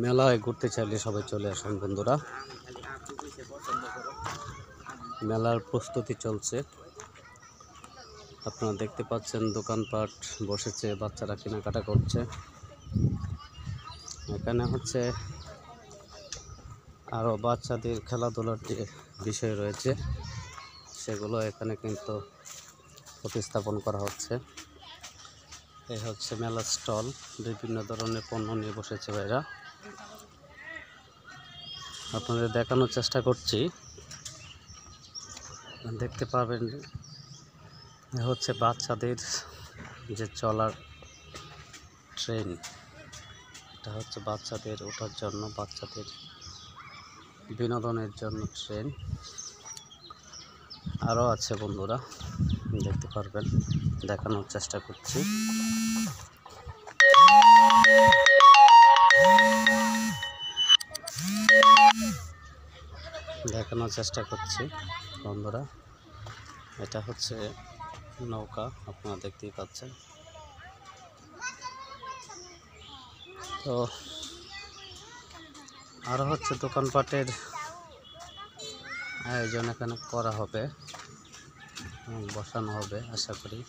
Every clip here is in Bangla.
মেলায় ঘুরতে চাইলে সবাই চলে আসুন বন্ধুরা। মেলার প্রস্তুতি চলছে, আপনারা দেখতে পাচ্ছেন দোকানপাট বসেছে, বাচ্চারা কেনাকাটা করছে। এখানে হচ্ছে আরও বাচ্চাদের খেলাধুলার যে বিষয় রয়েছে সেগুলো এখানে কিন্তু প্রতিস্থাপন করা হচ্ছে। এই হচ্ছে মেলার স্টল, বিভিন্ন ধরনের পণ্য নিয়ে বসেছে ভাইরা। আপনাদের দেখানোর চেষ্টা করছি, দেখতে পাবেন হচ্ছে বাচ্চাদের যে চলার ট্রেন, এটা হচ্ছে বাচ্চাদের ওঠার জন্য, বাচ্চাদের বিনোদনের জন্য ট্রেন। আরও আছে বন্ধুরা, দেখতে পারবেন, দেখানোর চেষ্টা করছি। বন্ধুরা, এটা হচ্ছে নৌকা, আপনারা দেখতেই পাচ্ছেন। তো আরও হচ্ছে দোকানপাটের আয়োজন এখানে করা হবে, বসানো হবে আশা করি।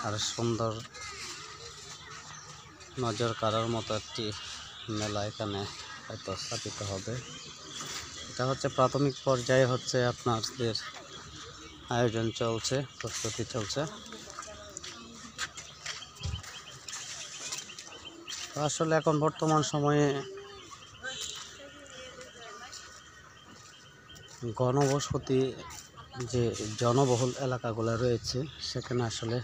আর সুন্দর নজর কাড়ার মতো একটি মেলা এখানে হয়তো স্থাপিত হবে। এটা হচ্ছে প্রাথমিক পর্যায়ে হচ্ছে আপনাদের আয়োজন চলছে, প্রস্তুতি চলছে। আসলে এখন বর্তমান সময়ে ঘনবসতি যে জনবহুল এলাকাগুলো রয়েছে সেখানে আসলে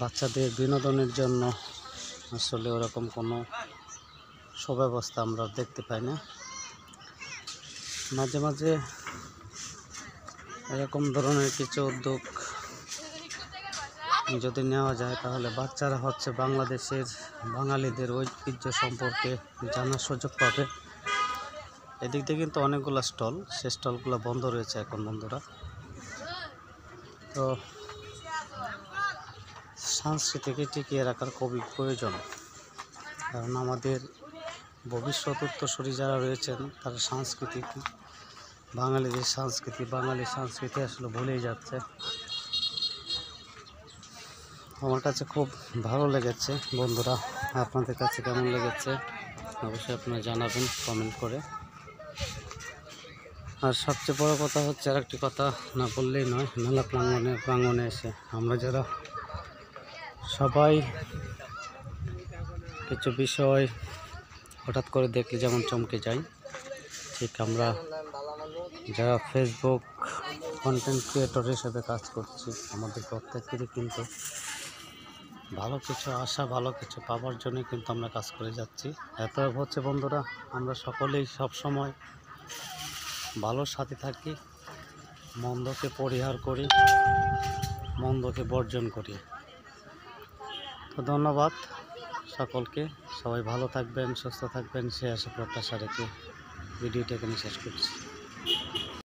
বাচ্চাদের বিনোদনের জন্য আসলে ওরকম কোনো সুব্যবস্থা আমরা দেখতে পাই না। মাঝে মাঝে এরকম ধরনের কিছু উদ্যোগ যদি নেওয়া যায় তাহলে বাচ্চারা হচ্ছে বাঙালিদের ঐতিহ্য সম্পর্কে জানার সুযোগ পাবে। এদিক দিয়ে কিন্তু অনেকগুলো স্টল, সে স্টলগুলো বন্ধ রয়েছে এখন বন্ধুরা। তো সংস্কৃতিকে টিকিয়ে রাখার খুবই প্রয়োজন, কারণ আমাদের ভবিষ্যৎ উত্তরসূরি যারা রয়েছেন তারা বাঙালি সংস্কৃতি আসলে ভুলেই যাচ্ছে। আমার কাছে খুব ভালো লেগেছে বন্ধুরা, আপনাদের কাছে কেমন লেগেছে অবশ্যই আপনারা জানাবেন কমেন্ট করে। আর সবচেয়ে বড় কথা হচ্ছে, আর একটি কথা না বললেই নয়, মেলা প্রাঙ্গণে এসে আমরা যারা সবাই কিছু বিষয় হঠাৎ করে দেখলে যেমন চমকে যাই, ঠিক আমরা যারা ফেসবুক কন্টেন্ট ক্রিয়েটর হিসেবে কাজ করছি, আমাদের প্রত্যেকেরই কিন্তু ভালো কিছু আশা, ভালো কিছু পাওয়ার জন্য কিন্তু আমরা কাজ করে যাচ্ছি। এত হচ্ছে বন্ধুরা, আমরা সকলেই সবসময় ভালোর সাথে থাকি, মন্দকে পরিহার করি, মন্দকে বর্জন করি। তো ধন্যবাদ সকলকে, সবাই ভালো থাকবেন, সুস্থ থাকবেন, সে আশা প্রত্যাশা রেখে ভিডিওটা এখানে শেষ করছি।